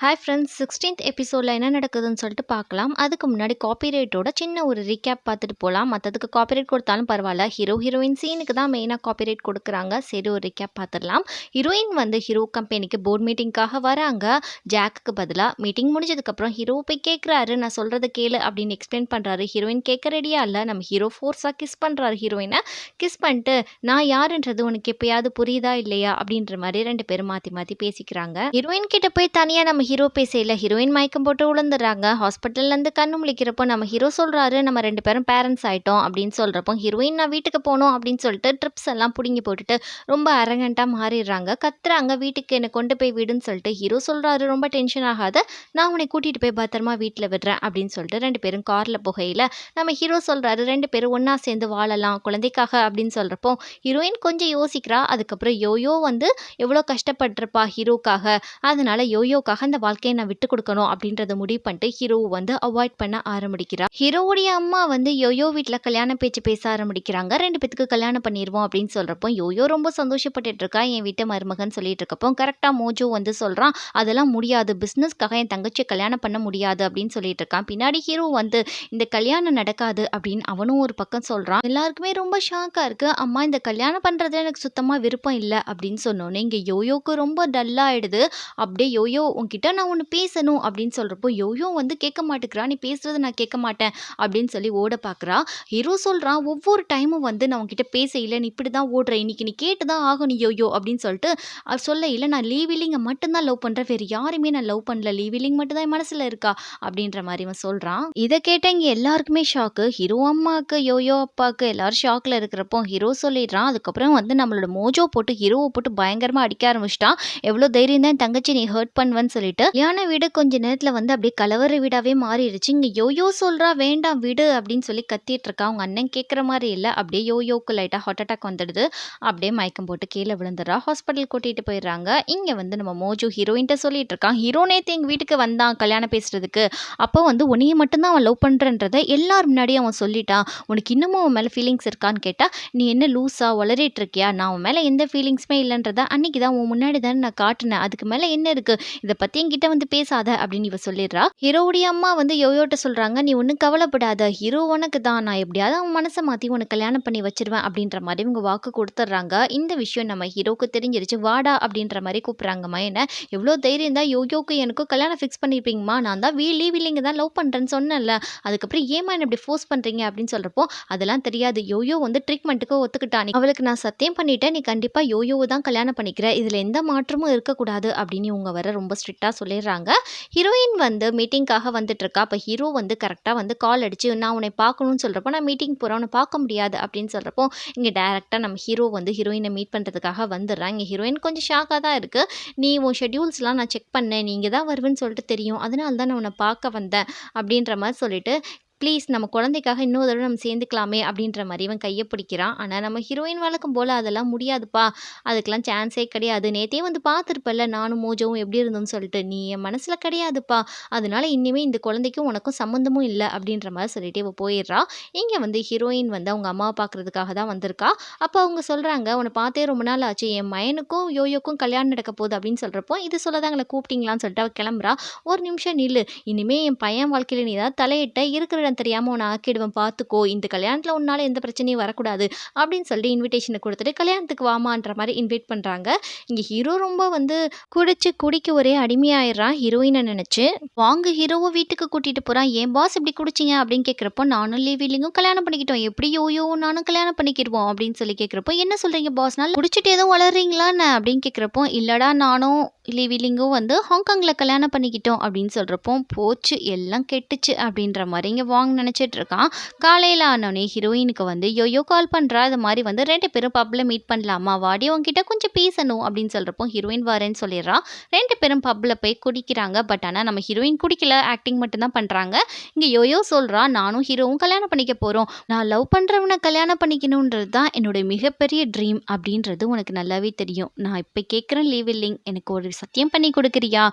Hi friends 16th எபிசோடில் என்ன நடக்குதுன்னு சொல்லிட்டு பார்க்கலாம். அதுக்கு முன்னாடி காப்பிரைட்டோட சின்ன ஒரு ரீகேப் பார்த்துட்டு போகலாம். மற்றதுக்கு காப்பிரைட் கொடுத்தாலும் பரவாயில்ல, ஹீரோயின் சீனுக்கு தான் மெயினாக காப்பிரைட் கொடுக்குறாங்க. சரி, ஒரு ரீகேப் பார்த்துடலாம். ஹீரோயின் ஹீரோ கம்பெனிக்கு போர்ட் மீட்டிங்காக வராங்க. ஜாக்குக்கு பதிலாக மீட்டிங் முடிஞ்சதுக்கப்புறம் ஹீரோ போய் கேட்குறாரு, நான் சொல்கிறத கேளு அப்படின்னு எக்ஸ்பிளைன் பண்ணுறாரு. ஹீரோயின் கேட்க ரெடியா இல்லை. நம்ம ஹீரோ ஃபோர்ஸாக கிஸ் பண்ணுறாரு. ஹீரோயினை கிஸ் பண்ணிட்டு, நான் யாருன்றது உனக்கு எப்பயாவது புரியுதா இல்லையா அப்படின்ற மாதிரி ரெண்டு பேரும் மாற்றி மாற்றி பேசிக்கிறாங்க. ஹீரோயின் கிட்ட போய் தனியாக நம்ம ஹீரோ பேசையில் ஹீரோயின் மயக்கம் போட்டு விழுந்துடுறாங்க. ஹாஸ்பிட்டல்லேருந்து கண்ணு முழிக்கிறப்போ நம்ம ஹீரோ சொல்கிறாரு, நம்ம ரெண்டு பேரும் பேரண்ட்ஸ் ஆகிட்டோம் அப்படின்னு சொல்கிறப்போ ஹீரோயின் நான் வீட்டுக்கு போகணும் அப்படின்னு சொல்லிட்டு ட்ரிப்ஸ் எல்லாம் பிடுங்கி போட்டுட்டு ரொம்ப அரகண்ட்டாக மாறிடுறாங்க. கத்துறாங்க, வீட்டுக்கு என்னை கொண்டு போய் விடுன்னு சொல்லிட்டு. ஹீரோ சொல்கிறாரு, ரொம்ப டென்ஷன் ஆகாத, நான் உன்னை கூட்டிகிட்டு போய் பத்திரமா வீட்டில் விடுறேன் அப்படின்னு சொல்லிட்டு ரெண்டு பேரும் காரில் புகையில் நம்ம ஹீரோ சொல்கிறாரு, ரெண்டு பேரும் ஒன்றா சேர்ந்து வாழலாம் குழந்தைக்காக அப்படின்னு சொல்கிறப்போ ஹீரோயின் கொஞ்சம் யோசிக்கிறா. அதுக்கப்புறம் யோயோ எவ்வளோ கஷ்டப்பட்டிருப்பா ஹீரோக்காக, அதனால யோயோக்காக அந்த வாழ்க்கையை நான் விட்டு கொடுக்கணும் அப்படின்றத முடிவு பண்ணிட்டு ஹீரோ அவாய்ட் பண்ண ஆரம்பிக்கிறா. ஹீரோவுடைய அம்மா யோயோ வீட்டில் கல்யாண பேச்சு பேச ஆரம்பிக்கிறாங்க. ரெண்டு பேத்துக்கு கல்யாணம் பண்ணிடுவோம் அப்படின்னு சொல்றப்போ யோயோ ரொம்ப சந்தோஷப்பட்டுட்டு இருக்கா. என் வீட்டு மருமகன் சொல்லிட்டு இருக்கப்போ கரெக்டாக மோஜோ சொல்றான், அதெல்லாம் முடியாது, பிஸ்னஸ்க்காக என் தங்கச்சியை கல்யாணம் பண்ண முடியாது அப்படின்னு சொல்லிட்டு இருக்கான். பின்னாடி ஹீரோ இந்த கல்யாணம் நடக்காது அப்படின்னு அவனும் ஒரு பக்கம் சொல்றான். எல்லாருக்குமே ரொம்ப ஷாக்கா இருக்கு. அம்மா, இந்த கல்யாணம் பண்றது எனக்கு சுத்தமா விருப்பம் இல்லை அப்படின்னு சொன்னோன்னே இங்க யோயோக்கு ரொம்ப டல்லாயிடுது. அப்படியே யோயோ உன்கிட்ட நான் ஒன்று பேசணும் அப்படின்னு சொல்கிறப்போ யோயோ கேட்க மாட்டேங்கிறா. நீ பேசுறது நான் கேட்க மாட்டேன் அப்படின்னு சொல்லி ஓட பார்க்குறா. ஹீரோ சொல்கிறான், ஒவ்வொரு டைமும் நான் உன்கிட்ட பேச இல்லை, நீ இப்படி தான் ஓடுற, இன்னைக்கு நீ கேட்டு தான் ஆகணும் யோயோ அப்படின்னு சொல்லிட்டு சொல்ல இல்லை, நான் லீவிலிங்கை மட்டும்தான் லவ் பண்ணுறேன், வேறு யாருமே நான் லவ் பண்ணல, லீவிலிங் மட்டும் தான் என் மனசில் இருக்கா அப்படின்ற மாதிரி அவன் சொல்கிறான். இதை கேட்ட இங்கே எல்லாருக்குமே ஷாக்கு. ஹீரோ அம்மாவுக்கு, யோயோ அப்பாவுக்கு, எல்லாரும் ஷாக்கில் இருக்கிறப்போ ஹீரோ சொல்லிடுறான். அதுக்கப்புறம் நம்மளோட மோஜோ போட்டு ஹீரோவை போட்டு பயங்கரமாக அடிக்க ஆரம்பிச்சிட்டான். எவ்வளோ தைரியம் தான் தங்கச்சி நீ ஹர்ட் பண்ணுவேன்னு சொல்லிட்டு கல்யாண வீடு கொஞ்ச நேரத்தில் அப்படியே கலவர வீடாவே மாறிடுச்சு. இங்கே யோயோ சொல்கிறா, வேண்டாம் விடு அப்படின்னு சொல்லி கத்திட்டு இருக்கா. அவங்க அண்ணன் கேட்குற மாதிரி இல்லை. அப்படியே யோயோக்கு லைட்டாக ஹார்ட் அட்டாக் வந்துடுது. அப்படியே மயக்கம் போட்டு கீழே விழுந்துடுறா. ஹாஸ்பிட்டல் கூட்டிகிட்டு போயிடுறாங்க. இங்கே நம்ம மோஜோ ஹீரோயின்ட்ட சொல்லிட்டு இருக்கான், ஹீரோ நேற்று எங்கள் வீட்டுக்கு வந்தான் கல்யாணம் பேசுறதுக்கு. அப்போ உன்னையே மட்டும்தான் அவன் லவ் பண்ணுறன்றதை எல்லார் முன்னாடியும் அவன் சொல்லிட்டான். உனக்கு இன்னமும் அவன் மேலே ஃபீலிங்ஸ் இருக்கான்னு கேட்டால், நீ என்ன லூஸா வளரிட்டு இருக்கியா, நான் அவன் மேலே எந்த ஃபீலிங்ஸுமே இல்லைன்றதை அன்னைக்கு தான் உன் முன்னாடி தானே நான் காட்டினேன், அதுக்கு மேலே என்ன இருக்குது, இதை பற்றி என்கிட்ட பேசாத அப்படின்னு இவ சொல்லிடுறா. ஹீரோவுடைய அம்மா யோயோட்ட சொல்கிறாங்க, நீ ஒன்றும் கவலைப்படாத, ஹீரோ உனக்கு தான், நான் எப்படியாவது அவன் மனசை மாற்றி உனக்கு கல்யாணம் பண்ணி வச்சிருவேன் அப்படின்ற மாதிரி இவங்க வாக்கு கொடுத்துட்றாங்க. இந்த விஷயம் நம்ம ஹீரோக்கு தெரிஞ்சிருச்சு. வாடா அப்படின்ற மாதிரி கூப்பிட்றாங்கம்மா. என்ன எவ்வளோ தைரியம் தான் யோயோக்கு எனக்கும் கல்யாணம் ஃபிக்ஸ் பண்ணியிருப்பீங்கம்மா, நான் தான் லீவிலிங்க தான் லவ் பண்ணுறேன்னு சொன்னேன்ல, அதுக்கப்புறம் ஏமா என்ன இப்படி ஃபோர்ஸ் பண்ணுறீங்க அப்படின்னு சொல்கிறப்போ, அதெல்லாம் தெரியாது, யோயோ ட்ரீட்மெண்ட்டுக்கு ஒத்துக்கிட்டான், அவளுக்கு நான் சத்தியம் பண்ணிட்டேன், நீ கண்டிப்பாக யோயோவை தான் கல்யாணம் பண்ணிக்கிற, இதில் எந்த மாற்றமும் இருக்கக்கூடாது அப்படின்னு இவங்க ரொம்ப ஸ்ட்ரிக்டாக சொல்லிடுறாங்க. ஹீரோயின் மீட்டிங்காக வந்துட்டு இருக்கா. அப்போ ஹீரோ கரெக்டாக கால் அடிச்சு, நான் உன்னை பார்க்கணும்னு சொல்கிறப்போ, நான் மீட்டிங் போகிறேன், உன்னை பார்க்க முடியாது அப்படின்னு சொல்கிறப்போ இங்கே டேரெக்டாக நம்ம ஹீரோ ஹீரோயினை மீட் பண்ணுறதுக்காக வந்துடுறான். இங்கே ஹீரோயின் கொஞ்சம் ஷாக்காக தான் இருக்குது. நீ உன் ஷெட்யூல்ஸ்லாம் நான் செக் பண்ணேன், நீ இங்கே தான் வருவேன்னு சொல்லிட்டு தெரியும், அதனால தான் நான் உன்னை பார்க்க வந்தேன் அப்படின்ற மாதிரி சொல்லிட்டு, ப்ளீஸ் நம்ம குழந்தைக்காக இன்னொரு தடவை நம்ம சேர்ந்துக்கலாமே அப்படின்ற மாதிரி இவன் கையை பிடிக்கிறான். ஆனால் நம்ம ஹீரோயின் வழக்கம் போல் அதெல்லாம் முடியாதுப்பா, அதுக்கெலாம் சான்ஸே கிடையாது, நேற்றே பார்த்துருப்பல்ல நானும் மோஜோவும் எப்படி இருந்தோம்னு சொல்லிட்டு, நீ என் மனசில் கிடையாதுப்பா, அதனால இனிமேல் இந்த குழந்தைக்கும் உனக்கும் சம்மந்தமும் இல்லை அப்படின்ற மாதிரி சொல்லிட்டு இவ போயிடுறா. இங்கே ஹீரோயின் அவங்க அம்மாவை பார்க்குறதுக்காக தான் வந்திருக்கா. அப்போ அவங்க சொல்கிறாங்க, உன்னை பார்த்தே ரொம்ப நாள் ஆச்சு, என் மயனுக்கும் யோயோக்கும் கல்யாணம் நடக்க போகுது அப்படின்னு சொல்கிறப்போ, இது சொல்ல தான் எங்களை கூப்பிட்டீங்களான்னு சொல்லிட்டு அவள் கிளம்புறா. ஒரு நிமிஷம் நில்லு, இனிமேல் என் பையன் வாழ்க்கையில் நீ ஏதாவது தலையிட்ட இருக்கிற தெரியாமல் உன்னை ஆக்கிடுவேன் பார்த்துக்கோ, இந்த கல்யாணத்தில் உன்னால் எந்த பிரச்சனையும் வரக்கூடாது அப்படின்னு சொல்லி இன்விடேஷனை கொடுத்துட்டு கல்யாணத்துக்கு வாமான்ற மாதிரி இன்வைட் பண்ணுறாங்க. இங்கே ஹீரோ ரொம்ப குடிக்க ஒரே அடிமையாயிடுறான் ஹீரோயினை நினச்சி. வாங்க ஹீரோவை வீட்டுக்கு கூட்டிகிட்டு போகிறான். ஏன் பாஸ் இப்படி குடிச்சிங்க அப்படின்னு கேட்குறப்போ, நானும் லீவிலிங்கும் கல்யாணம் பண்ணிக்கிட்டோம், எப்படி யோயோ நானும் கல்யாணம் பண்ணிக்கிடுவோம் அப்படின்னு சொல்லி கேட்குறப்போ, என்ன சொல்கிறீங்க பாஸ், நாள் குடிச்சிட்டு எதுவும் வளர்றீங்களான்னு அப்படின்னு கேட்குறப்போ, இல்லடா நானும் லீவிலிங்கும் ஹாங்காங்கில் கல்யாணம் பண்ணிக்கிட்டோம் அப்படின்னு சொல்கிறப்போ, போச்சு எல்லாம் கெட்டுச்சு அப்படின்ற மாதிரி இங்கே வாங்க நினச்சிட்டு இருக்கான். காலையில் ஆனோடனே ஹீரோயினுக்கு யோயோ கால் பண்ணுறா. இது மாதிரி ரெண்டு பேரும் பப்பில் மீட் பண்ணலாமா, வாடி உங்ககிட்ட கொஞ்சம் பேசணும் அப்படின்னு சொல்கிறப்போ ஹீரோயின் வரேன்னு சொல்லிடுறா. ரெண்டு பேரும் பப்பில் போய் குடிக்கிறாங்க. பட் ஆனால் நம்ம ஹீரோயின் குடிக்கல, ஆக்டிங் மட்டும்தான் பண்ணுறாங்க. இங்கே யோயோ சொல்கிறா, நானும் ஹீரோவும் கல்யாணம் பண்ணிக்க போகிறோம், நான் லவ் பண்ணுறவனை கல்யாணம் பண்ணிக்கணுன்றது தான் என்னுடைய மிகப்பெரிய ட்ரீம் அப்படின்றது உனக்கு நல்லாவே தெரியும், நான் இப்போ கேட்குறேன் லீவில்லிங், எனக்கு ஒரு சத்தியம் பண்ணி கொடுக்குறியா,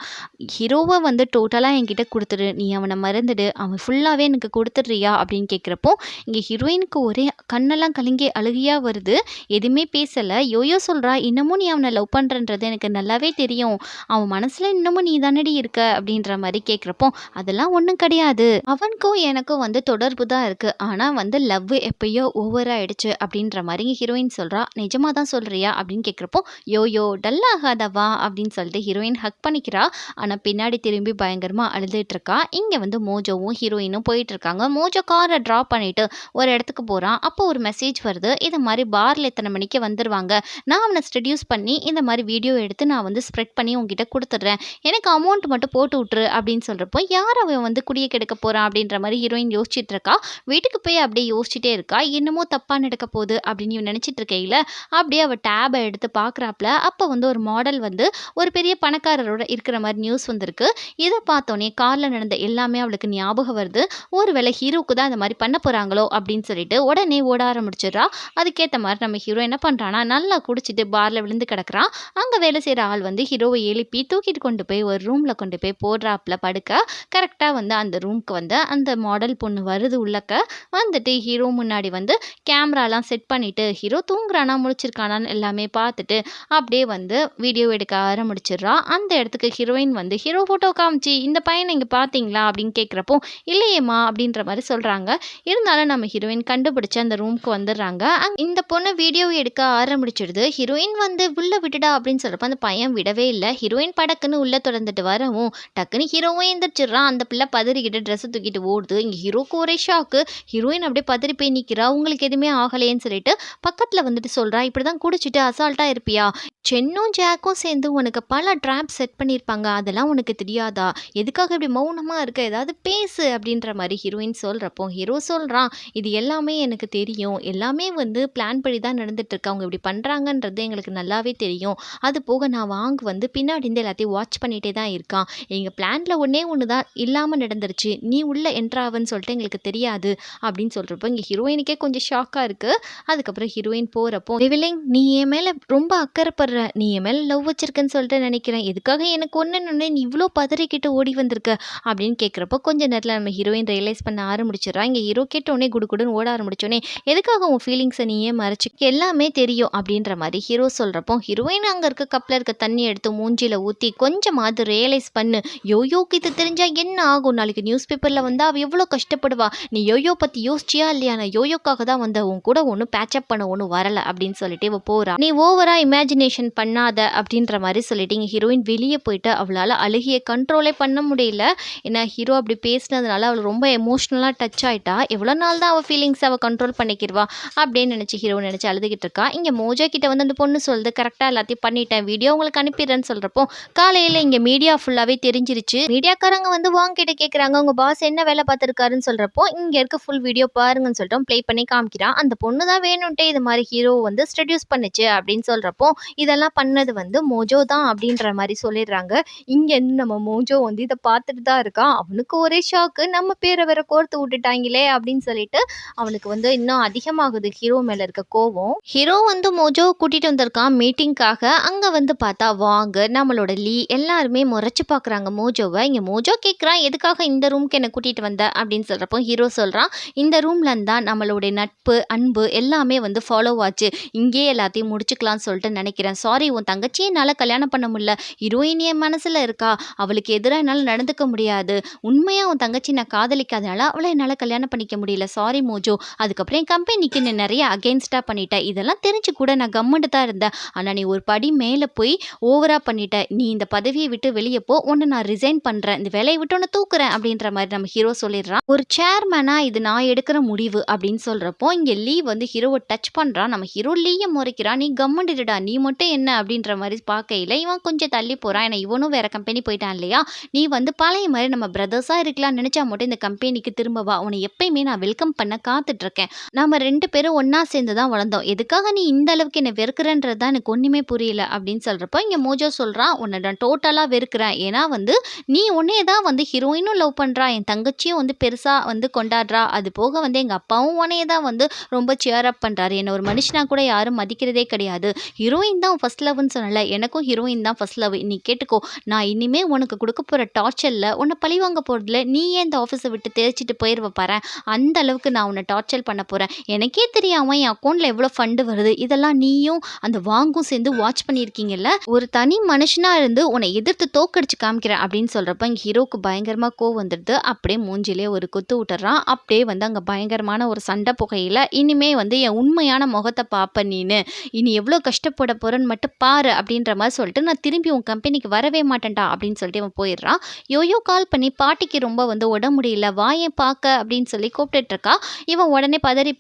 ஹீரோவை டோட்டலாக என்கிட்ட கொடுத்துரு, நீ அவனை மறந்துடு, அவன் ஃபுல்லாகவே எனக்கு கொடுத்துட்றியா அப்படின்னு கேட்குறப்போ இங்கே ஹீரோயினுக்கு ஒரே கண்ணெல்லாம் கலங்கி அழுகையா வருது. எதுவுமே பேசலை. யோயோ சொல்கிறா, இன்னமும் நீ அவனை லவ் பண்ணுறன்றது எனக்கு நல்லாவே தெரியும். அவன் மனசில் இன்னமும் நீ தானடி இருக்க அப்படின்ற மாதிரி கேட்குறப்போ அதெல்லாம் ஒன்றும் கிடையாது. அவனுக்கும் எனக்கும் வந்து தொடர்பு தான் இருக்குது. ஆனால் வந்து லவ் எப்பயோ ஓவர் ஆயிடுச்சு அப்படின்ற மாதிரி ஹீரோயின் சொல்கிறா. நிஜமாக தான் சொல்கிறியா அப்படின்னு கேட்குறப்போ யோயோ டல் ஆகாதவா அப்படின்னு சொல்லிட்டு ஹீரோயின் ஹக் பண்ணிக்கிறா. ஆனால் பின்னாடி திரும்பி பயங்கரமாக அழுதுட்டு இருக்கா. இங்கே வந்து மோஜோவும் ஹீரோயினும் போயிட்டு இருக்காங்க. மோஜோ காரை ட்ராப் பண்ணிட்டு ஒரு இடத்துக்கு போகிறான். அப்போ ஒரு மெசேஜ் வருது, இதை மாதிரி பாரில் இத்தனை மணிக்கு வந்துடுவாங்க, நான் அவனை ஸ்டெடியூஸ் பண்ணி இந்த மாதிரி வீடியோ எடுத்து நான் வந்து ஸ்ப்ரெட் பண்ணி உங்ககிட்ட கொடுத்துட்றேன், எனக்கு அமௌண்ட் மட்டும் போட்டு விட்ரு அப்படின்னு சொல்கிறப்போ யார் அவன் வந்து குடியை கெடுக்க போகிறான் அப்படின்ற மாதிரி ஹீரோயின் யோசிச்சுட்டு இருக்கா. வீட்டுக்கு போய் அப்படியே யோசிச்சுட்டே இருக்கா. என்னமோ தப்பாக நடக்க போகுது அப்படின்னு இவன் நினச்சிட்டு இருக்கையில் அப்படியே அவள் டேபை எடுத்து பார்க்குறாப்புல அப்போ வந்து ஒரு மாடல் வந்து ஒரு பெரிய பணக்காரரோட இருக்கிற மாதிரி நியூஸ் வந்திருக்கு. இதை பார்த்தோன்னே காரில் நடந்த எல்லாமே அவளுக்கு ஞாபகம் வருது. ஒருவேளை ஹீரோவுக்கு தான் இந்த மாதிரி பண்ண போகிறாங்களோ அப்படின்னு சொல்லிட்டு உடனே ஓட ஆரம்பிச்சிடுறா. அதுக்கேற்ற மாதிரி நம்ம ஹீரோ என்ன பண்ணுறான்னா நல்லா குடிச்சிட்டு பாரில் விழுந்து கிடக்குறான். அங்கே வேலை செய்கிற ஆள் வந்து ஹீரோவை எழுப்பி தூக்கிட்டு கொண்டு போய் ஒரு ரூமில் கொண்டு போய் போடுறாப்புல படுக்க. கரெக்டாக வந்து அந்த ரூமுக்கு வந்து அந்த மாடல் பொண்ணு வருது. உள்ளக்க வந்துட்டு ஹீரோ முன்னாடி வந்து கேமராலாம் செட் பண்ணிவிட்டு ஹீரோ தூங்குறானா முழிச்சிருக்கானான்னு எல்லாமே பார்த்துட்டு அப்படியே வந்து வீடியோ எடுக்க ஆரம்பிச்சிடுறா. அந்த இடத்துக்கு ஹீரோயின் வந்து ஹீரோ ஃபோட்டோ காமிச்சு இந்த பையனை இங்கே பார்த்தீங்களா அப்படின்னு கேட்குறப்போ இல்லையேம்மா அப்படின்ற மாதிரி சொல்கிறாங்க. இருந்தாலும் நம்ம ஹீரோயின் கண்டுபிடிச்சு அந்த ரூமுக்கு வந்துடுறாங்க. இந்த பொண்ணு வீடியோ எடுக்க ஆரம்பிச்சிடுது. ஹீரோயின் வந்து உள்ள விட்டுடா அப்படின்னு சொல்கிறப்ப அந்த பையன் விடவே இல்லை. ஹீரோயின் படக்குன்னு உள்ளே தொடர்ந்துட்டு வரவும் டக்குன்னு ஹீரோவும் எந்திரிச்சிடுறான். அந்த பிள்ளை பதறிக்கிட்டு ட்ரெஸ்ஸை தூக்கிட்டு ஓடுது. இங்கே ஹீரோக்கு ஒரே ஷாக்கு. ஹீரோயின் அப்படியே பதறி போய் நிற்கிறா. உங்களுக்கு எதுவுமே ஆகலையேன்னு சொல்லிட்டு பக்கத்தில் வந்துட்டு சொல்கிறா, இப்படி தான் குடிச்சிட்டு அசால்ட்டாக இருப்பியா? சென்னும் ஜாக்கும் சேர்ந்து உனக்கு பல ட்ராப் செட் பண்ணியிருப்பாங்க, அதெல்லாம் உனக்கு தெரியாதா? எதுக்காக இப்படி மௌனமாக இருக்க, ஏதாவது பேசு அப்படின்ற மாதிரி ஹீரோயின் சொல்கிறப்போ ஹீரோ சொல்கிறான், இது எல்லாமே எனக்கு தெரியும், எல்லாமே வந்து பிளான் படி தான் நடந்துட்டுருக்கு, அவங்க இப்படி பண்ணுறாங்கன்றது எங்களுக்கு நல்லாவே தெரியும். அது போக நான் வந்து பின்னாடி இருந்து எல்லாத்தையும் வாட்ச் பண்ணிகிட்டே தான் இருக்கான். எங்கள் பிளானில் ஒன்று தான் இல்லாமல் நடந்துருச்சு, நீ உள்ளே என்ட்ராவன்னு சொல்லிட்டு எங்களுக்கு தெரியாது அப்படின்னு சொல்கிறப்போ இங்கே ஹீரோயினுக்கே கொஞ்சம் ஷாக்காக இருக்குது. அதுக்கப்புறம் ஹீரோயின் போகிறப்போ ரிவிலிங், நீ என் மேலே ரொம்ப அக்கறைப்படுற, நீ என் மேலே லவ் வச்சிருக்கேன்னு சொல்லிட்டு நினைக்கிறேன், எதுக்காக எனக்கு ஒன்று நீ இவ்வளோ பதறிக்கிட்டு ஓடி வந்திருக்க அப்படின்னு கேட்குறப்போ கொஞ்ச நேரத்தில் நம்ம ஹீரோயின் ரியலைஸ் பண்ண ஆரம்பிச்சிடறா. இங்கே ஹீரோ கேட்டோடனே குடுகுடுன்னு ஓட ஆரம்பிச்சோடனே எதுக்காக உன் ஃபீலிங்ஸை நீயே மறைச்சி எல்லாமே தெரியும் அப்படின்ற மாதிரி ஹீரோ சொல்கிறப்போ ஹீரோயின் அங்கே இருக்க கப்பில் இருக்க தண்ணி எடுத்து மூஞ்சியில் ஊற்றி கொஞ்சமாவது ரியலைஸ் பண்ணு, யோயோக்கு இது தெரிஞ்சால் என்ன ஆகும், நாளைக்கு நியூஸ் பேப்பரில் வந்தால் அவள் எவ்வளோ கஷ்டப்படுவா, நீ யோயோ பற்றி யோசிச்சியா இல்லையா, நான் யோயோக்காக தான் வந்த, உன் கூட ஒன்றும் பேச்சப் பண்ண ஒன்றும் வரலை அப்படின்னு சொல்லிட்டு இவ போகிறா. நீ ஓவராக இமேஜினேஷன் பண்ணாத அப்படின்ற மாதிரி சொல்லிட்டு இங்கே ஹீரோயின் வெளியே போயிட்டு அவளால் அழுகியை கண்ட்ரோலே பண்ண முடியல. ஏன்னா ஹீரோ அப்படி பேசினதுனால அவள் ரொம்ப எமோஷ்னலாக டச் ஆகிட்டா. எவ்வளோ நாள் தான் அவள் ஃபீலிங்ஸ் அவள் கண்ட்ரோல் பண்ணிக்கிடுவா அப்படின்னு நினச்சி ஹீரோ நினச்சி அழுதுகிட்டு இருக்கா. இங்கே மோஜா கிட்ட வந்து அந்த பொண்ணு சொல்லுது, கரெக்டாக எல்லாத்தையும் பண்ணிட்டேன், வீடியோ உங்களுக்கு அனுப்பிடுறேன்னு சொல்கிறப்போ காலையில் இங்கே மீடியா ஃபுல்லாகவே தெரிஞ்சிருச்சு. மீடியாக்காரங்க வந்து வாங்கிட்ட கேட்குறாங்க, உங்கள் பாஸ் என்ன வேலை பார்த்துருக்காருன்னு சொல்கிறப்போ இங்கே இருக்க ஃபுல் வீடியோ பாருங்கன்னு சொல்லிட்டு ப்ளே பண்ணி காமிக்கிறான். அந்த பொண்ணு தான் வேணும்ட்டே இது மாதிரி ஹீரோ வந்து ஸ்டெடியூஸ் பண்ணுச்சு அப்படின்னு சொல்கிறப்போ இதெல்லாம் பண்ணது வந்து மோஜோ தான் அப்படின்ற மாதிரி சொல்லிடுறாங்க. இங்கேருந்து நம்ம மோஜோ வந்து இதை பார்த்துட்டு தான் இருக்கான். அவனுக்கு ஒரே ஷாக்கு, நம்ம பேரை வேற கோர்த்து விட்டுட்டாங்களே அப்படின்னு சொல்லிட்டு அவனுக்கு வந்து இன்னும் அதிகமாகுது ஹீரோ மேலே இருக்க கோவம். ஹீரோ வந்து மோஜோ கூட்டிகிட்டு வந்திருக்கான் மீட்டிங்காக. அங்கே வந்து பார்த்தா வாங்க நம்மளோட லீ எல்லாருமே முறைச்சு பார்க்குறாங்க மோஜோவை. இங்கே மோஜோ கேட்குறான், எதுக்காக இந்த ரூம்க்கு என்னை கூட்டிகிட்டு வந்த அப்படின்னு சொல்கிறப்போ ஹீரோ சொல்கிறான், இந்த ரூம்ல இருந்தால் நம்மளுடைய நட்பு அன்பு எல்லாமே வந்து ஃபாலோ ஆச்சு, இங்கே எல்லாத்தையும் முடிச்சுக்கலாம்னு சொல்லிட்டு நினைக்கிறேன். சாரி, உன் தங்கச்சியை என்னால் கல்யாணம் பண்ண முடியல, ஹீரோயின் என் மனசில் இருக்கா, அவளுக்கு எதிராக என்னால் நடந்துக்க முடியாது, உண்மையாக உன் தங்கச்சி நான் காதலிக்காதனால அவளை என்னால் கல்யாணம் பண்ணிக்க முடியல, சாரி மோஜோ. அதுக்கப்புறம் என் கம்பெனிக்கு நீ நிறைய அகெயின்ஸ்டாக பண்ணிட்டேன், இதெல்லாம் தெரிஞ்சு கூட நான் கம்முன்னு தான் இருந்தேன், ஆனால் நீ ஒரு படி மேலே போய் ஓவராக பண்ணிட்ட, நீ இந்த பதவியை விட்டு வெளியே போ, உன்னை நான் ரிசைன் பண்ணுறேன், இந்த வேலையை விட்டு உன்னை தூக்குறேன் அப்படின்ற மாதிரி நம்ம ஹீரோ சொல்லிடுறான். ஒரு சேர்மேனாக இது நான் எடுக்கிற முடிவு அப்படின்னு சொல்கிறப்போ இங்கே லீ வந்து ஹீரோவை டச் பண்ணுறான். நம்ம ஹீரோ லீயை முறைக்கிறான், நீ கம்முண்டிடுடா, நீ மட்டும் என்ன அப்படின்ற மாதிரி பார்க்கையில் இவன் கொஞ்சம் தள்ளி போகிறான். ஏன்னா இவனும் வேறு கம்பெனி போயிட்டான் இல்லையா, நீ வந்து பழைய மாதிரி நம்ம பிரதர்ஸாக இருக்கலாம்னு நினச்சா மட்டும் இந்த கம்பெனிக்கு திரும்ப வா, உன்னை எப்பயுமே நான் வெல்கம் பண்ண காத்துட்ருக்கேன், நம்ம 2 பேரும் ஒன்றா சேர்ந்து தான் வளர்ந்தோம், எதுக்காக நீ இந்த அளவுக்கு என்னை வெறுக்கிறன்றது தான் எனக்கு ஒன்றுமே புரியல அப்படின்னு சொல்கிறப்போ இங்கே மோஜோ சொல்கிறான், உன்னை நான் டோட்டலாக வெறுக்கிறேன், ஏன்னா வந்து நீ உன்னையே தான் வந்து ஹீரோயினும் லவ் பண்ணுறா, என் தங்கச்சியும் வந்து பெருசாக வந்து கொண்டாடுறா, அது போக வந்து எங்கள் அப்பாவும் உன்னையே தான் வந்து ரொம்ப சியர் அப் பண்ணுறாரு, என்னை ஒரு மனுஷனா கூட யாரும் மதிக்கிறதே கிடையாது, ஹீரோயின் தான் ஃபர்ஸ்ட் லவ்னு சொன்னல, எனக்கும் ஹீரோயின் தான் ஃபர்ஸ்ட் லவ், நீ கேட்டுக்கோ, நான் இனிமேல் உனக்கு கொடுக்க போகிற டார்ச்சரில் உன்னை பழி வாங்க போகிறதுல நீ ஏன் இந்த ஆஃபீஸை விட்டு தேய்ச்சிட்டு போயிருவ பாரேன். அந்த அளவுக்கு நான் உன்ன டார்ச்சர் பண்ண போறேன். எனக்கே தெரியாம என் அக்கவுண்ட்ல எவ்வளோ ஃபண்ட் வருது. இதெல்லாம் நீயும் அந்த வாங்கும் சேர்ந்து வாட்ச் பண்ணியிருக்கீங்கல்ல. ஒரு தனி மனுஷனா இருந்து உன்னை எதிர்த்து தோக்கடிச்சு காமிக்கிறேன் அப்படின்னு சொல்றப்ப இங்க ஹீரோக்கு பயங்கரமா கோவம் வந்துடுது. அப்படியே மூஞ்சிலே ஒரு குத்து விட்டுறான். அப்படியே வந்து அங்க பயங்கரமான ஒரு சண்டை புகையில இனிமே வந்து என் உண்மையான முகத்தை பாப்ப நீனு. இனி எவ்வளோ கஷ்டப்பட போறேன்னு மட்டும் பாரு அப்படின்ற மாதிரி சொல்லிட்டு நான் திரும்பி உன் கம்பெனிக்கு வரவே மாட்டேன்டா அப்படின்னு சொல்லிட்டு இவன் போயிடுறான். யோயோ கால் பண்ணி பாட்டிக்கு ரொம்ப வந்து உடம்பு முடியல வாயேன் பார்க்க அப்படின்னு சொல்லி கூப்பிட்டுட்டு இருக்கா. இவன் உடனே பதறி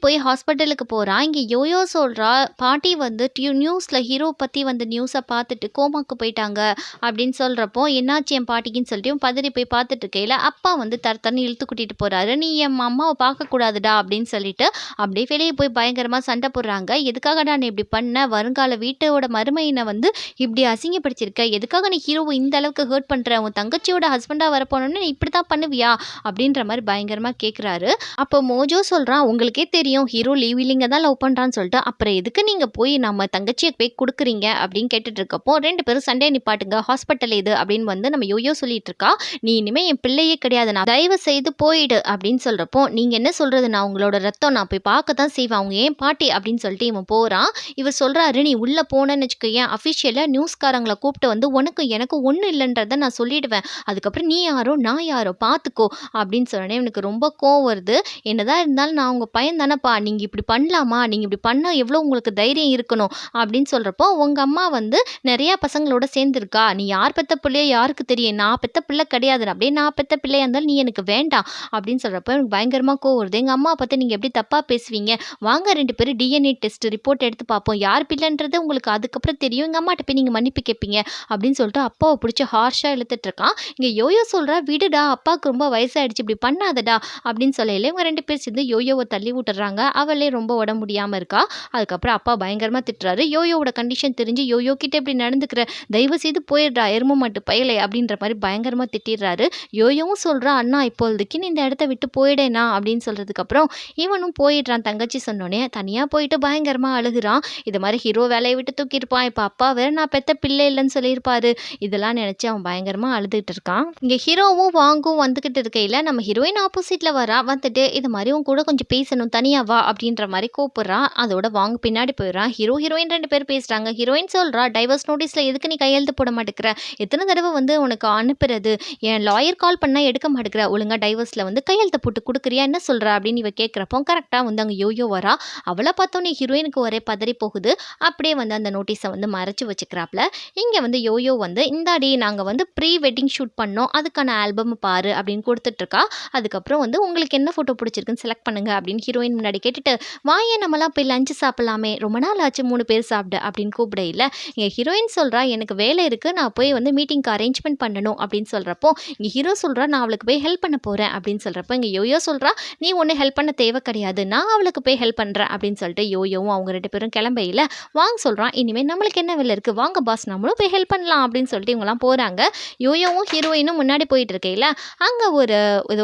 போய் ஹாஸ்பிட்டலுக்கு போறான். இங்க யோயோ சொல்றா பாட்டி வந்து நியூஸ்ல ஹீரோ பத்தி வந்து நியூஸை பார்த்துட்டு கோமாக்கு போயிட்டாங்க அப்படின்னு சொல்றப்போ என்னாச்சு என் பாட்டிக்குன்னு சொல்லிட்டு இவன் பதறி போய் பார்த்துட்டு இருக்கையில அப்பா வந்து தரத்தரன்னு இழுத்து கூட்டிட்டு போறாரு. நீ என் அம்மாவை பார்க்க கூடாதுடா அப்படின்னு சொல்லிட்டு அப்படியே வெளியே போய் பயங்கரமா சண்டை போடுறாங்க. எதுக்காகடா நீ இப்படி பண்ண? வருங்கால வீட்டோட மருமையினை வந்து இப்படி அசிங்கப்படுத்திருக்க. எதுக்காக நீ ஹீரோவை இந்த அளவுக்கு ஹர்ட் பண்ற? உன் தங்கச்சியோட ஹஸ்பண்டா வரப்போனோன்னு நீ இப்படி தான் பண்ணுவியா அப்படின்ற மாதிரி பயங்கரமா கேட்குறாரு. அப்போ மோஜோ சொல்றான் உங்களுக்கே தெரியும் ஹீரோ லீவிலிங்க தான் லவ் பண்றான்னு சொல்லிட்டு அப்புறம் எதுக்கு நீங்க போய் நம்ம தங்கச்சியை போய் கொடுக்குறீங்க அப்படின்னு கேட்டுட்டு இருக்கப்போ ரெண்டு பேரும் சண்டையை நிப்பாட்டுங்க ஹாஸ்பிட்டல் இது அப்படின்னு வந்து நம்ம யோயோ சொல்லிட்டு இருக்கா. நீ இனிமே என் பிள்ளையே கிடையாது, நான் தயவு செய்து போயிடு அப்படின்னு சொல்றப்போ நீங்க என்ன சொல்றது, நான் உங்களோட ரத்தம் நான் போய் பார்க்க தான் செய்வேன், அவங்க ஏன் பாட்டி அப்படின்னு சொல்லிட்டு இவன் போறான். இவர் சொல்றாரு நீ உள்ள போனேன்னு வச்சுக்கோயேன் அஃபிஷியலா நியூஸ்காரங்களை கூப்பிட்டு வந்து உனக்கு எனக்கு ஒன்றும் இல்லைன்றத நான் சொல்லிடுவேன், அதுக்கப்புறம் நீ யாரோ நான் யாரோ பார்த்துக்கோ அப்படின்னு சொன்னேன். எனக்கு ரொம்ப கோவம் வருது. என்னதான் இருந்தாலும் நான் உங்க பையன் தானேப்பா, நீங்க இப்படி பண்ணலாமா, நீங்க இப்படி பண்ண எவ்வளோ உங்களுக்கு தைரியம் இருக்கணும் அப்படின்னு சொல்றப்போ உங்க அம்மா வந்து நிறைய பசங்களோட சேர்ந்துருக்கா, நீ யார் பெத்த பிள்ளையோ யாருக்கு தெரியும், நான் பெத்த பிள்ளை கிடையாது, அப்படியே நான் பெத்த பிள்ளையா இருந்தாலும் நீ எனக்கு வேண்டாம் அப்படின்னு சொல்றப்ப எனக்கு பயங்கரமா கோவம் வருது. எங்க அம்மா பார்த்து நீங்க எப்படி தப்பா பேசுவீங்க, வாங்க ரெண்டு பேரும் டிஎன்ஏ டெஸ்ட் ரிப்போர்ட் எடுத்து பார்ப்போம், யார் பிள்ளைன்றது உங்களுக்கு அதுக்கப்புறம் தெரியும், எங்க அம்மாட்ட போய் நீங்க மன்னிப்பு கேட்பீங்க அப்படின்னு சொல்லிட்டு அப்பாவை பிடிச்சி ஹார்ஷா இழுத்துட்டு இருக்கான். இங்க யோயோ சொல்றா விடுடா அப்பாவுக்கு ரொம்ப வயசாயிடுச்சு இப்படி பண்ணாதடா அப்படின்னு சொல்லல இவங்க ரெண்டு பேர் சேர்ந்து யோயோவை தள்ளி விட்டுறாங்க. அவளே ரொம்ப உடம்பு முடியாம இருக்கா. அதுக்கப்புறம் அப்பா பயங்கரமா திட்டுறாரு. யோயோவோட கண்டிஷன் தெரிஞ்சு யோயோ கிட்ட இப்படி நடந்துக்கிற, தயவு செய்து போயிடுறா எரும மாட்டு பயலே அப்படின்ற மாதிரி பயங்கரமா திட்டிடுறாரு. யோயோவும் சொல்றா அண்ணா இப்போதைக்கு நீ இந்த இடத்த விட்டு போயிடேனா அப்படின்னு சொல்றதுக்கு அப்புறம் இவனும் போயிடுறான். தங்கச்சி சொன்னோடனே தனியா போயிட்டு பயங்கரமா அழுகுறான். இது மாதிரி ஹீரோ வேலையை விட்டு தூக்கியிருப்பான், இப்ப அப்பா வேற நான் பெத்த பிள்ளை இல்லைன்னு சொல்லியிருப்பாரு, இதெல்லாம் நினைச்சு அவன் பயங்கரமா அழுதுகிட்டு இருக்கான். இங்க ஹீரோவும் வாங்கும் வந்துகிட்டு இருக்கையில நம்ம ஹீரோயின் ஆப்போசிட்ல வரா. வந்துட்டு இது மாதிரி உன் கூட கொஞ்சம் பேசணும் தனியா வா அப்படின்ற மாதிரி கூப்பிடுறான். அதோட வாங்க பின்னாடி போயிடுறான். ஹீரோயின் ரெண்டு பேர் பேசுறாங்க. ஹீரோயின் சொல்றா டைவர்ஸ் நோட்டீஸ்ல எதுக்கு நீ கையெழுத்து போட மாட்டேங்கிற, எத்தனை தடவை வந்து உனக்கு அனுப்புறது, என் லாயர் கால் பண்ணா எடுக்க மாட்டேங்கிற, ஒழுங்கா டைவர்ஸ்ல வந்து கையெழுத்து போட்டு கொடுக்குறியா என்ன சொல்ற அப்படின்னு இவ கேட்கிறப்போ கரெக்டா வந்து அங்க யோயோ வரா. அவளை பார்த்தோன்னே ஹீரோயினுக்கு ஒரே பதறி போகுது. அப்படியே வந்து அந்த நோட்டீஸை வந்து மறைச்சு வச்சுக்கிறாப்ல. இங்க வந்து யோயோ வந்து இந்தாடி நாங்க வந்து ப்ரீ வெட்டிங் ஷூட் பண்ணோம், அதுக்கான ஆல்பம் பாரு அப்படின்னு கொடுத்துட்டு இருக்கா. அதுக்கப்புறம் வந்து உங்களுக்கு என்ன ஃபோட்டோ பிடிச்சிருக்குன்னு செலக்ட் பண்ணுங்க அப்படின்னு ஹீரோயின் முன்னாடி கேட்டுட்டு வாயே நம்மலாம் போய் லஞ்சு சாப்பிடலாமே, ரொம்ப நாள் ஆச்சு 3 பேர் சாப்பிடு அப்படின்னு கூப்பிடையில இங்கே ஹீரோயின் சொல்கிறா எனக்கு வேலை இருக்குது, நான் போய் வந்து மீட்டிங்க்கு அரேஞ்ச்மெண்ட் பண்ணணும் அப்படின்னு சொல்கிறப்போ இங்கே ஹீரோ சொல்கிறா நான் அவளுக்கு போய் ஹெல்ப் பண்ண போகிறேன் அப்படின்னு சொல்கிறப்போ இங்கே யோயோ சொல்கிறா நீ ஒன்றும் ஹெல்ப் பண்ண தேவை கிடையாது, நான் அவளுக்கு போய் ஹெல்ப் பண்ணுறேன் அப்படின்னு சொல்லிட்டு யோயோவும் அவங்க ரெண்டு பேரும் கிளம்பையில் வாங்க சொல்கிறான் இனிமேல் நம்மளுக்கு என்ன வேலை இருக்குது, வாங்க பாஸ் நம்மளும் போய் ஹெல்ப் பண்ணலாம் அப்படின்னு சொல்லிட்டு இவங்கலாம் போகிறாங்க. யோயோவும் ஹீரோயினும் முன்னாடி போயிட்டு இருக்கையில் அங்கே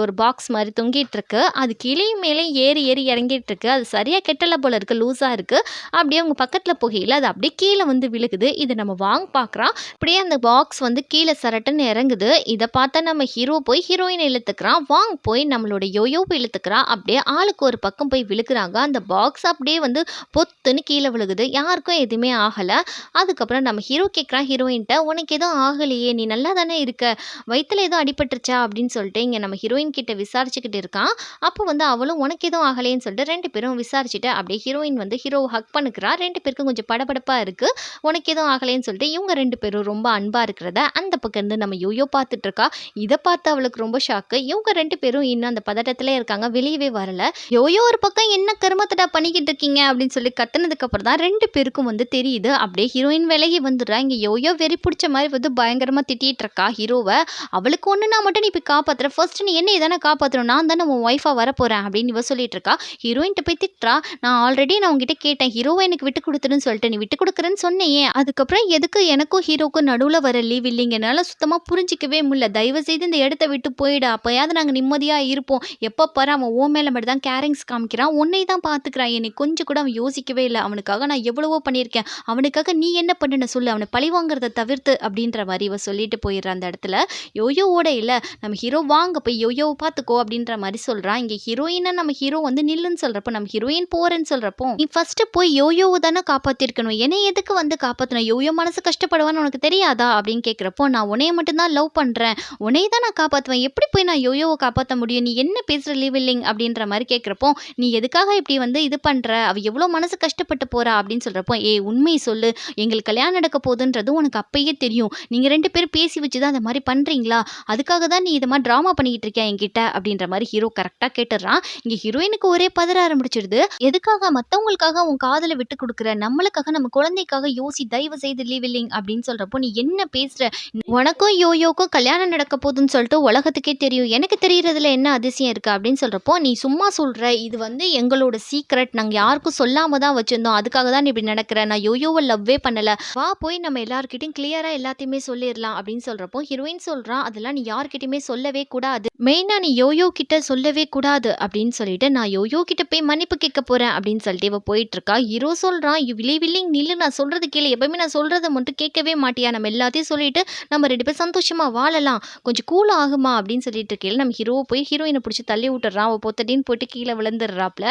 ஒரு பாக்ஸ் மாதிரி தொங்கிட்டு இருக்கு. அது கீழேயும் மேலே ஏறி ஏறி இறங்கிட்டு இருக்கு. அது சரியாக கெட்டலை போல இருக்குது, லூஸாக இருக்குது. அப்படியே அவங்க பக்கத்தில் போகையில் அது அப்படியே கீழே வந்து விழுகுது. இதை நம்ம வாங்க பார்க்குறான். அப்படியே அந்த பாக்ஸ் வந்து கீழே சரட்டுன்னு இறங்குது. இதை பார்த்தா நம்ம ஹீரோ போய் ஹீரோயினை இழுத்துக்கிறான். வாங்க போய் நம்மளோட யோயோவை இழுத்துக்கிறான். அப்படியே ஆளுக்கு ஒரு பக்கம் போய் விழுக்கிறாங்க. அந்த பாக்ஸ் அப்படியே வந்து பொத்துன்னு கீழே விழுகுது. யாருக்கும் எதுவுமே ஆகலை. அதுக்கப்புறம் நம்ம ஹீரோ கேட்குறான் ஹீரோயின்ட்ட உனக்கு எதுவும் ஆகலையே, நீ நல்லா தானே இருக்க, வயிற்றுல எதுவும் அடிபட்டுருச்சா அப்படின்னு சொல்லிட்டு இங்கே நம்ம ஹீரோயின் கிட்ட விசாரிச்சுக்கிட்டு இருக்கான். அப்போ வந்து அவளும் உனக்கு எதுவும் ஆகலைன்னு சொல்லிட்டு ரெண்டு பேரும் விசாரிச்சுட்டு அப்படியே ஹீரோயின் வந்து ஹீரோவை ஹக் பண்ணுக்கிறா. ரெண்டு பேருக்கும் கொஞ்சம் படபடப்பாக இருக்குது. உனக்கு எதுவும் ஆகலைன்னு சொல்லிட்டு இவங்க ரெண்டு பேரும் ரொம்ப அன்பாக இருக்கிறத அந்த பக்கம் இருந்து நம்ம யோயோ பார்த்துட்டு இருக்கா. இதை பார்த்து அவளுக்கு ரொம்ப ஷாக்கு. இவங்க ரெண்டு பேரும் இன்னும் அந்த பதட்டத்திலே இருக்காங்க, வெளியவே வரல. யோயோ ஒரு பக்கம் என்ன கருமத்தடா பண்ணிக்கிட்டு இருக்கீங்க அப்படின்னு சொல்லி கத்துனதுக்கு அப்புறம் தான் ரெண்டு பேருக்கும் வந்து தெரியுது. அப்படியே ஹீரோயின் விலகி வந்துடுறா. இங்கே யோயோ வெறி பிடிச்ச மாதிரி வந்து பயங்கரமாக திட்டிகிட்டு இருக்கா ஹீரோவை. அவளுக்கு ஒன்றுனா மட்டும் நீ போய் காப்பாற்றுற, ஃபர்ஸ்ட் நீ என்ன தானே காப்பாற்றணும், நான் தானே உன் ஒய்ஃபாக வரப்போகிறேன் அப்படின்னு இவ சொல்லிட்டு இருக்கா. ஹீரோயின்ட்ட போய் திட்டுறா. நான் உங்ககிட்ட கேட்டேன் ஹீரோவை எனக்கு விட்டு கொடுத்துருன்னு சொல்லிட்டு, நீ விட்டு கொடுக்குறேன்னு சொன்னையே, அதுக்கப்புறம் எதுக்கு எனக்கும் ஹீரோக்கும் நடுவில் வர லீவ் இல்லைங்க, என்னால் சுத்தமாக புரிஞ்சிக்கவே முடியல, தயவு செய்து இந்த இடத்த விட்டு போயிடு, அப்போயாவது நாங்கள் நிம்மதியாக இருப்போம். எப்போ பாரு அவன் ஓ மேலே மட்டும் தான் கேரிங்ஸ் காமிக்கிறான், உன்னை தான் பார்த்துக்கிறான், என்னை கொஞ்சம் கூட அவன் யோசிக்கவே இல்லை, அவனுக்காக நான் எவ்வளவோ பண்ணியிருக்கேன், அவனுக்காக நீ என்ன பண்ணுன சொல்லு, அவனை பழி வாங்குறத தவிர்த்து அப்படின்ற மாதிரி இவ சொல்லிட்டு போயிடுற அந்த இடத்துல. யோயோவோட இல்லை நம்ம ஹீரோ வாங்க போய் யோயோவை பார்த்துக்கோ அப்படின்ற மாதிரி சொல்றான். இங்க ஹீரோயினை நம்ம ஹீரோ வந்து நில்லுன்னு சொல்றப்போ, நம்ம ஹீரோயின் போறேன்னு சொல்றப்போ, நீ ஃபர்ஸ்ட் போய் யோயோவை தானே காப்பாத்திருக்கணும், என்னை எதுக்கு வந்து காப்பாத்தணும், யோயோ மனசு கஷ்டப்படுவான்னு உனக்கு தெரியாதா அப்படின்னு கேட்குறப்போ, நான் உன்னைய மட்டும் தான் லவ் பண்றேன், உன்னைய தான் நான் காப்பாத்துவேன், எப்படி போய் நான் யோயோவை காப்பாற்ற முடியும், நீ என்ன பேசுற லிவில்லிங் அப்படின்ற மாதிரி கேட்குறப்போ, நீ எதுக்காக இப்படி வந்து இது பண்ற, அவ எவ்வளோ மனசு கஷ்டப்பட்டு போறா அப்படின்னு சொல்றப்போ, உண்மை சொல்லு, எங்களுக்கு கல்யாணம் நடக்க போகுதுன்றது உனக்கு அப்பயே தெரியும், நீங்க 2 பேரும் பேசி வச்சு தான் அந்த மாதிரி பண்றீங்களா, அதுக்காக தான் நீ இது மாதிரி ட்ராமா பண்ணிக்கிட்டு இருக்கியா என்கிட்ட அப்படின்ற மாதிரி ஹீரோ கரெக்டாக கேட்டுடுறான். இங்க ஹீரோயினுக்கு ஒரே பதற ஆரம்பிச்சிடுது. எதுக்காக மத்தவங்களுக்காக உன் காதலை விட்டு கொடுக்குற, நம்மளுக்காக நம்ம குழந்தைக்காக யோசி, தயவு செய்து லீவில்லிங் அப்படின்னு சொல்றப்போ, நீ என்ன பேசுற, உனக்கும் யோயோக்கும் கல்யாணம் நடக்க போகுதுன்னு சொல்லிட்டு உலகத்துக்கே தெரியும், எனக்கு தெரியறதுல என்ன அதிசயம் இருக்கு அப்படின்னு சொல்றப்போ, நீ சும்மா சொல்ற, இது வந்து எங்களோட சீக்ரெட், நாங்க யாருக்கும் சொல்லாம தான் வச்சிருந்தோம், அதுக்காக தான் நீ இப்படி நடக்கிற, நான் யோயோவை லவ்வே பண்ணல, வா போய் நம்ம எல்லார்கிட்டயும் கிளியரா எல்லாத்தையுமே சொல்லிடலாம் அப்படின்னு சொல்றப்போ, ஹீரோயின் சொல்றான், அதெல்லாம் நீ யார்கிட்டயுமே சொல்லவே கூடாது, மெயினா நீ யோயோ கிட்ட சொல்லவே கூடாது அப்படின்னு சொல்லிட்டு, நான் யோயோ கிட்ட போய் மன்னிப்பு கேட்க போறேன் அப்படின்னு சொல்லிட்டு இவ போயிட்டு இருக்கா. ஹீரோ சொல்றான், வில்லிங் நில்லு, நான் சொல்றது கேளு, எப்பவுமே நான் சொல்றதை மட்டும் கேட்கவே மாட்டியா, நம்ம எல்லாத்தையும் சொல்லிட்டு நம்ம 2 பேரும் சந்தோஷமா வாழலாம், கொஞ்சம் கூல் ஆகுமா அப்படின்னு சொல்லிட்டு இருக்கையில நம்ம ஹீரோ போய் ஹீரோயினை பிடிச்சி தள்ளி விட்டுறான். அவள் பொத்தட்டின்னு போயிட்டு கீழே விழுந்துடுறாப்ல.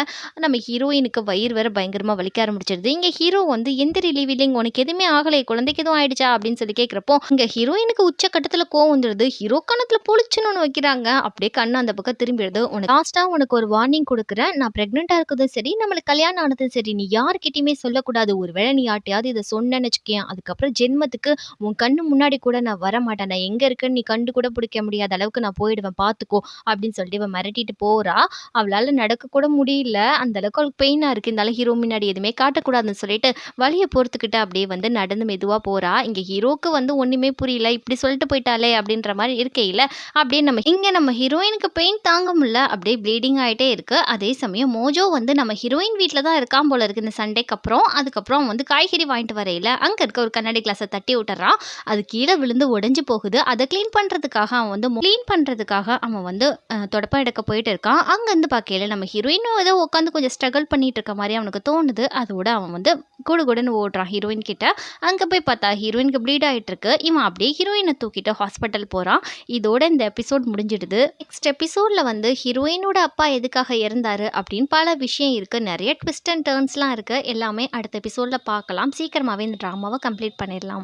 நம்ம ஹீரோயினுக்கு வயிறு வேற பயங்கரமா வலிக்க ஆரம்பிச்சிருது. இங்க ஹீரோ வந்து எந்திரி லிவிலிங், உனக்கு எதுவுமே ஆகலை, குழந்தைக்கு எதுவும் ஆயிடுச்சா அப்படின்னு சொல்லி கேட்குறப்போ, இங்க ஹீரோயினுக்கு உச்சக்கட்டத்தில் கோவம் வந்துடுது. ஹீரோ கணத்துல பொழிச்சுன்னு வைக்கிறாங்க. அப்படியே கண்ணு அந்த பக்கம் திரும்பிடுது. உனக்கு லாஸ்டா உனக்கு ஒரு வார்னிங் கொடுக்குறேன், நான் பிரெக்னெண்டா இருக்கதும் சரி, நம்மளுக்கு கல்யாணம் ஆனதும் சரி, நீ யார்கிட்டயுமே சொல்லக்கூடாது, ஒருவேளை நீ யார்ட்டையாவது இதை சொன்னேன்னு வச்சுக்கேன், அதுக்கப்புறம் ஜென்மத்துக்கு உன் கண்ணு முன்னாடி கூட நான் வரமாட்டேன், நான் எங்க இருக்கேன்னு நீ கண்டு கூட பிடிக்க முடியாத அளவுக்கு நான் போயிடுவேன் பார்த்துக்கோ அப்படின்னு சொல்லிட்டு இவன் மிரட்டிட்டு போறா. அவளால நடக்க கூட முடியல, அந்த அளவுக்கு அவளுக்கு பெயினா இருக்கு. இருந்தாலும் ஹீரோ முன்னாடி எதுவுமே காட்டக்கூடாதுன்னு சொல்லிட்டு வலியை பொறுத்துக்கிட்டு அப்படியே வந்து நடந்து மெதுவா போறா. இங்க ஹீரோக்கு வந்து ஒண்ணுமே புரியல, இப்படி சொல்லிட்டு போயிட்டாலே அப்படின்ற மாதிரி இருக்கையில அப்படியே நம்ம ஹீரோயினுக்கு பெயின் தாங்க முடியல, அப்படியே ப்ளீடிங் ஆயிட்டே இருக்கு. அதே சமயம் மோஜோ வந்து நம்ம ஹீரோயின் வீட்டில் தான் இருக்கான் போல இருக்கு இந்த சண்டேக்கு அப்புறம். அதுக்கப்புறம் அவன் வந்து காய்கறி வாங்கிட்டு வரையில அங்க இருக்க ஒரு கண்ணாடி கிளாஸை தட்டி விட்டுறான். அது கீழே விழுந்து உடைஞ்சு போகுது. அதை க்ளீன் பண்றதுக்காக அவன் வந்து தொடப்பம் எடுக்க போயிட்டு இருக்கான். அங்கேருந்து பார்க்கையில நம்ம ஹீரோயினும் ஏதோ உட்காந்து கொஞ்சம் ஸ்ட்ரகிள் பண்ணிட்டு இருக்க மாதிரி அவனுக்கு தோணுது. அதோட அவன் வந்து குடுகுடுன்னு ஓடுறான் ஹீரோயின் கிட்ட. அங்கே போய் பார்த்தா ஹீரோயினுக்கு ப்ளீட் ஆகிட்டு இருக்கு. இவன் அப்படியே ஹீரோயினை தூக்கிட்டு ஹாஸ்பிட்டல் போகிறான். இதோட இந்த எபிசோட் முடிஞ்சிடுது. நெக்ஸ்ட் எபிசோடில் வந்து ஹீரோயினோட அப்பா எதுக்காக இறந்தாரு அப்படின்னு பல விஷயம் இருக்குது, நிறைய ட்விஸ்ட் அண்ட் டர்ன்ஸ்லாம் இருக்குது. எல்லாமே அடுத்த எபிசோடில் பார்க்கலாம். சீக்கிரமாகவே இந்த ட்ராமாவை கம்ப்ளீட் பண்ணிடலாம்.